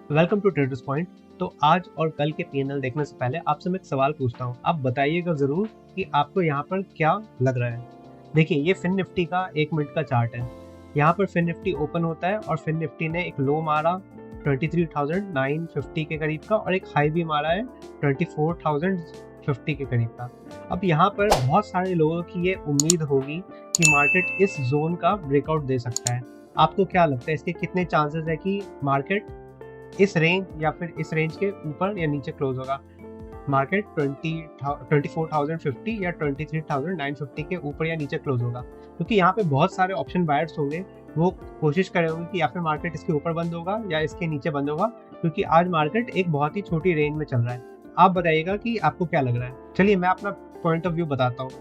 Welcome to traders point. तो आज और कल के पीएनएल देखने से पहले आपसे मैं एक सवाल पूछता हूँ, आप बताइएगा ज़रूर कि आपको यहाँ पर क्या लग रहा है। देखिए, ये फिन निफ्टी का 1 मिनट का चार्ट है। यहाँ पर फिन निफ्टी ओपन होता है और फिन निफ्टी ने एक लो मारा 23,950 के करीब का और एक हाई भी मारा है 24,050 के करीब का। अब यहाँ पर बहुत सारे लोगों की ये उम्मीद होगी कि मार्केट इस जोन का ब्रेकआउट दे सकता है। आपको क्या लगता है, इसके कितने चांसेस है कि मार्केट इस रेंज या फिर इस रेंज के ऊपर या नीचे क्लोज होगा? मार्केट 24,050 या 23,950 के ऊपर या नीचे क्लोज होगा, क्योंकि यहाँ पे बहुत सारे ऑप्शन बायर्स होंगे। वो कोशिश कर रहे होंगे कि या फिर मार्केट इसके ऊपर बंद होगा या इसके नीचे बंद होगा, क्योंकि आज मार्केट एक बहुत ही छोटी रेंज में चल रहा है। आप बताइएगा कि आपको क्या लग रहा है। चलिए मैं अपना पॉइंट ऑफ व्यू बताता हूँ।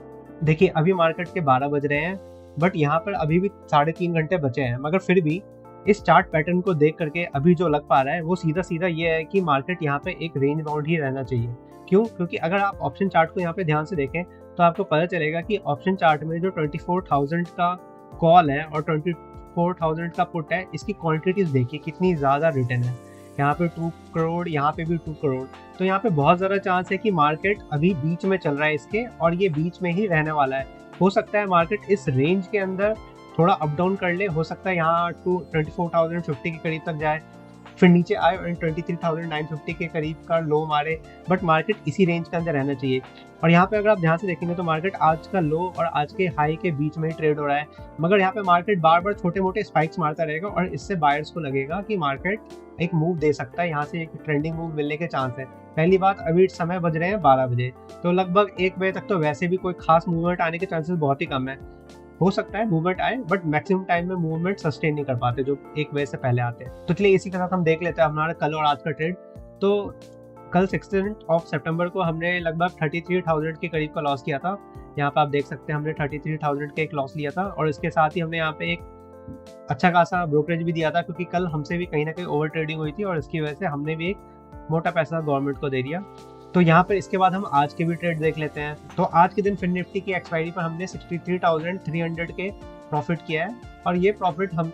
देखिए, अभी मार्केट के 12 बज रहे हैं, बट यहाँ पर अभी भी 3.5 घंटे बचे हैं, मगर फिर भी इस चार्ट पैटर्न को देख करके अभी जो लग पा रहा है वो सीधा सीधा ये है कि मार्केट यहाँ पे एक रेंज बाउंड ही रहना चाहिए। क्यों? क्योंकि अगर आप ऑप्शन चार्ट को यहाँ पे ध्यान से देखें तो आपको पता चलेगा कि ऑप्शन चार्ट में जो 24,000 का कॉल है और 24,000 का पुट है, इसकी क्वांटिटीज देखिए कितनी ज़्यादा रिटर्न है। यहाँ पे 2 करोड़, यहाँ पे भी 2 करोड़। तो यहाँ पे बहुत ज़्यादा चांस है कि मार्केट अभी बीच में चल रहा है इसके, और ये बीच में ही रहने वाला है। हो सकता है मार्केट इस रेंज के अंदर थोड़ा अप डाउन कर ले, हो सकता है यहाँ 24,050 के करीब तक जाए, फिर नीचे आए और 23,950 के करीब का लो मारे, बट मार्केट इसी रेंज के अंदर रहना चाहिए। और यहाँ पे अगर आप ध्यान से देखेंगे तो मार्केट आज का लो और आज के हाई के बीच में ही ट्रेड हो रहा है, मगर यहाँ पे मार्केट बार बार छोटे मोटे स्पाइक्स मारता रहेगा और इससे बायर्स को लगेगा कि मार्केट एक मूव दे सकता है, यहाँ से एक ट्रेंडिंग मूव मिलने के चांस है। पहली बात, अभी समय बज रहे हैं 12 बजे, तो लगभग 1 बजे तक तो वैसे भी कोई खास मूवमेंट आने के चांसेस बहुत ही कम है। हो सकता है मूवमेंट आए, बट मैक्सिमम टाइम में मूवमेंट सस्टेन नहीं कर पाते जो 1 बजे से पहले आते हैं। तो चलिए इसी के साथ हम देख लेते हैं हमारा कल और आज का ट्रेड। तो कल 16 सितंबर को हमने लगभग 33,000 के करीब का लॉस किया था। यहाँ पे आप देख सकते हैं हमने 33,000 का एक लॉस लिया था, और इसके साथ ही हमने यहाँ पे एक अच्छा खासा ब्रोकरेज भी दिया था, क्योंकि कल हमसे भी कहीं ना कहीं ओवर ट्रेडिंग हुई थी और इसकी वजह से हमने भी एक मोटा पैसा गवर्नमेंट को दे दिया। तो यहाँ पर इसके बाद हम आज के भी ट्रेड देख लेते हैं। तो आज के दिन फिन निफ्टी की एक्सपायरी पर हमने 63,300 के प्रॉफिट किया है, और ये प्रॉफिट हमने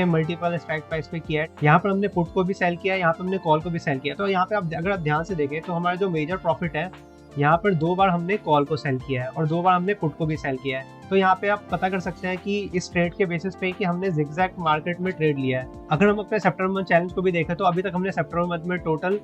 मल्टीपल स्ट्राइक प्राइस पे किया है। यहाँ पर हमने पुट को भी सेल किया है, यहाँ पर हमने कॉल को भी सेल किया। तो यहाँ पे अगर आप ध्यान से देखें तो हमारा जो मेजर प्रॉफिट है, यहाँ पर 2 बार हमने कॉल को सेल किया है और 2 बार हमने पुट को भी सेल किया है। तो यहाँ पे आप पता कर सकते हैं कि इस ट्रेड के बेसिस पे कि हमने जिगजैग मार्केट में ट्रेड लिया है। अगर हम अपने सितंबर मंथ चैलेंज को भी देखें तो अभी तक हमने सितंबर मंथ में टोटल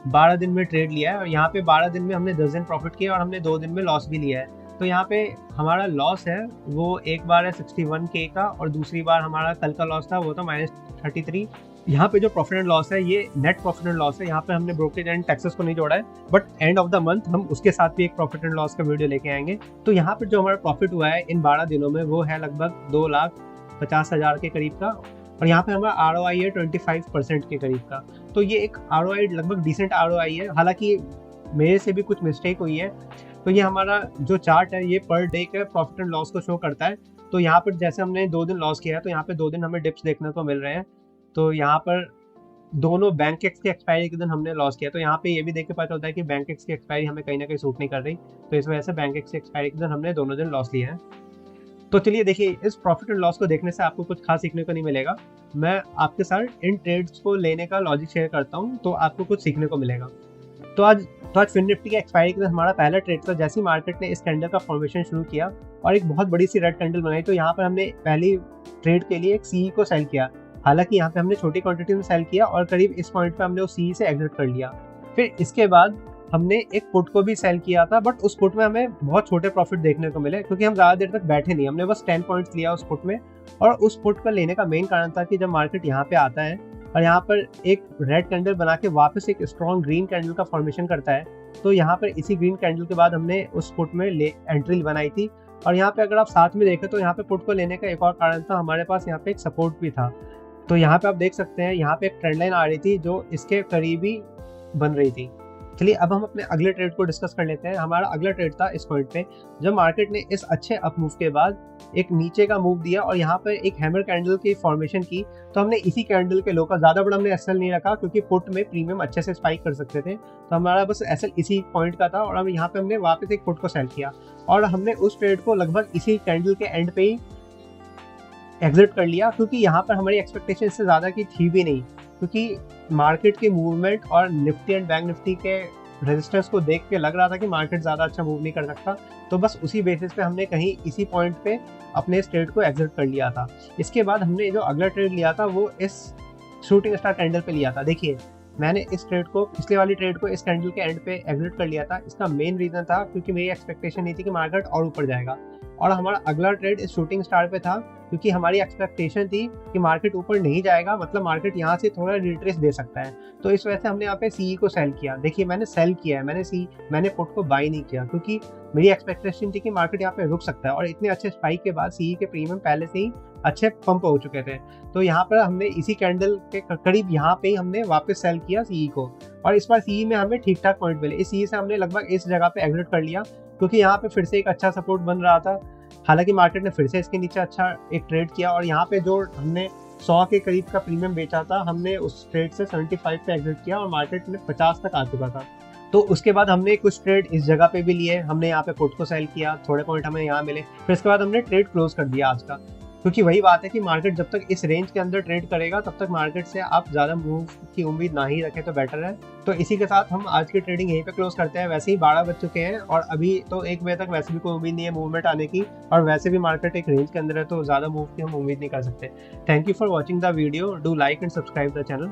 12 दिन में ट्रेड लिया है, और यहाँ पे 12 दिन में हमने 10 दिन प्रॉफिट किया और हमने 2 दिन में लॉस भी लिया है। तो यहाँ पे हमारा लॉस है वो एक बार है 61K का, और दूसरी बार हमारा कल का लॉस था वो था -33। यहाँ पे जो प्रॉफिट एंड लॉस है ये नेट प्रॉफिट एंड लॉस है। यहाँ पे हमने ब्रोकरेज एंड टैक्सेस को नहीं जोड़ा है, but end of the month हम उसके साथ भी एक प्रॉफिट एंड लॉस का वीडियो लेके आएंगे। तो यहाँ पर जो हमारा प्रॉफिट हुआ है इन 12 दिनों में वो है लगभग 2,50,000 के करीब का, और यहाँ पे हमारा ROI है 25% के करीब का। तो ये एक ROI लगभग डिसेंट ROI है, हालांकि मेरे से भी कुछ मिस्टेक हुई है। तो ये हमारा जो चार्ट है ये पर डे के प्रॉफिट एंड लॉस को शो करता है। तो यहाँ पर जैसे हमने 2 दिन लॉस किया है, तो यहाँ पे 2 दिन हमें डिप्स देखने को मिल रहे हैं। तो यहाँ पर दोनों बैंकेक्स की एक्सपायरी के दिन हमने लॉस किया, तो यहाँ पे ये भी देख के पता चलता है कि बैंकेक्स की एक्सपायरी हमें कहीं ना कहीं सूट नहीं कर रही, तो इस वजह से बैंकेक्स की एक्सपायरी के दिन हमने दोनों दिन लॉस लिया है। तो चलिए देखिए, इस प्रॉफिट एंड लॉस को देखने से आपको कुछ खास सीखने को नहीं मिलेगा। मैं आपके साथ इन ट्रेड्स को लेने का लॉजिक शेयर करता हूँ, तो आपको कुछ सीखने को मिलेगा। तो आज फिन निफ्टी की एक्सपायरी के दिन हमारा पहला ट्रेड था। जैसे ही मार्केट ने इस कैंडल का फॉर्मेशन शुरू किया और एक बहुत बड़ी सी रेड कैंडल बनाई, तो यहाँ पर हमने पहली ट्रेड के लिए एक CE को सेल किया। हालांकि यहाँ पे हमने छोटी क्वांटिटी में सेल किया और करीब इस पॉइंट पे हमने उस CE से एग्जिट कर लिया। फिर इसके बाद हमने एक पुट को भी सेल किया था, बट उस पुट में हमें बहुत छोटे प्रॉफिट देखने को मिले, क्योंकि हम ज़्यादा देर तक बैठे नहीं। हमने बस 10 पॉइंट्स लिया उस पुट में, और उस पुट को लेने का मेन कारण था कि जब मार्केट यहाँ पे आता है और यहाँ पर एक रेड कैंडल बना के वापस एक स्ट्रॉन्ग ग्रीन कैंडल का फॉर्मेशन करता है, तो यहाँ पर इसी ग्रीन कैंडल के बाद हमने उस पुट में एंट्री बनाई थी। और यहाँ पे अगर आप साथ में देखें तो यहाँ पे पुट को लेने का एक और कारण था, हमारे पास यहाँ पे एक सपोर्ट भी था। तो यहाँ पे आप देख सकते हैं यहाँ पे एक ट्रेंड लाइन आ रही थी जो इसके करीबी बन रही थी। चलिए अब हम अपने अगले ट्रेड को डिस्कस कर लेते हैं। हमारा अगला ट्रेड था इस पॉइंट पे, जब मार्केट ने इस अच्छे अप मूव के बाद एक नीचे का मूव दिया और यहाँ पर एक हैमर कैंडल की फॉर्मेशन की, तो हमने इसी कैंडल के लो का ज़्यादा बड़ा हमने एसएल नहीं रखा, क्योंकि पुट में प्रीमियम अच्छे से स्पाइक कर सकते थे। तो हमारा बस एसएल इसी पॉइंट का था, और अब यहाँ पे हमने वापस एक पुट को सेल किया, और हमने उस ट्रेड को लगभग इसी कैंडल के एंड पे ही एग्जिट कर लिया, क्योंकि यहाँ पर हमारी एक्सपेक्टेशन इससे ज़्यादा की थी भी नहीं, क्योंकि मार्केट के मूवमेंट और निफ्टी एंड बैंक निफ्टी के रेजिस्टेंस को देख के लग रहा था कि मार्केट ज़्यादा अच्छा मूव नहीं कर सकता। तो बस उसी बेसिस पे हमने कहीं इसी पॉइंट पे अपने इस ट्रेड को एग्जिट कर लिया था। इसके बाद हमने जो अगला ट्रेड लिया था वो इस शूटिंग स्टार कैंडल पे लिया था। देखिए, मैंने इस ट्रेड को, पिछले वाली ट्रेड को इस कैंडल के एंड पे एग्जिट कर लिया था। इसका मेन रीज़न था क्योंकि मेरी एक्सपेक्टेशन नहीं थी कि मार्केट और ऊपर जाएगा, और हमारा अगला ट्रेड इस शूटिंग स्टार पे था क्योंकि हमारी एक्सपेक्टेशन थी कि मार्केट ऊपर नहीं जाएगा, मतलब मार्केट यहाँ से थोड़ा रिट्रेस दे सकता है। तो इस वजह से हमने यहाँ पे सीई को सेल किया। देखिए, मैंने सेल किया है, मैंने पुट को बाई नहीं किया, क्योंकि मेरी एक्सपेक्टेशन थी कि मार्केट यहाँ पे रुक सकता है, और इतने अच्छे स्पाइक के बाद सीई के प्रीमियम पहले से ही अच्छे पंप हो चुके थे। तो यहाँ पर हमने इसी कैंडल के करीब यहाँ पे ही हमने वापस सेल किया सीई को, और इस बार सीई में हमें ठीक ठाक पॉइंट मिले। इस सीई से हमने लगभग इस जगह पे एग्जिट कर लिया, क्योंकि यहाँ पे फिर से एक अच्छा सपोर्ट बन रहा था। हालांकि मार्केट ने फिर से इसके नीचे अच्छा एक ट्रेड किया, और यहाँ पे जो हमने 100 के करीब का प्रीमियम बेचा था, हमने उस ट्रेड से 75 पे एग्जिट किया और मार्केट में 50 तक आ चुका था। तो उसके बाद हमने कुछ ट्रेड इस जगह पे भी लिए। हमने यहाँ पे पुट को सेल किया, थोड़े पॉइंट हमें यहाँ मिले, फिर इसके बाद हमने ट्रेड क्लोज कर दिया आज का। क्योंकि वही बात है कि मार्केट जब तक इस रेंज के अंदर ट्रेड करेगा तब तक मार्केट से आप ज़्यादा मूव की उम्मीद ना ही रखें तो बेटर है। तो इसी के साथ हम आज की ट्रेडिंग यहीं पे क्लोज करते हैं। वैसे ही 12 बज चुके हैं और अभी तो 1 बजे तक वैसे भी कोई उम्मीद नहीं है मूवमेंट आने की, और वैसे भी मार्केट एक रेंज के अंदर है तो ज़्यादा मूव की हम उम्मीद नहीं कर सकते। Thank you for watching the video, do like and subscribe the channel.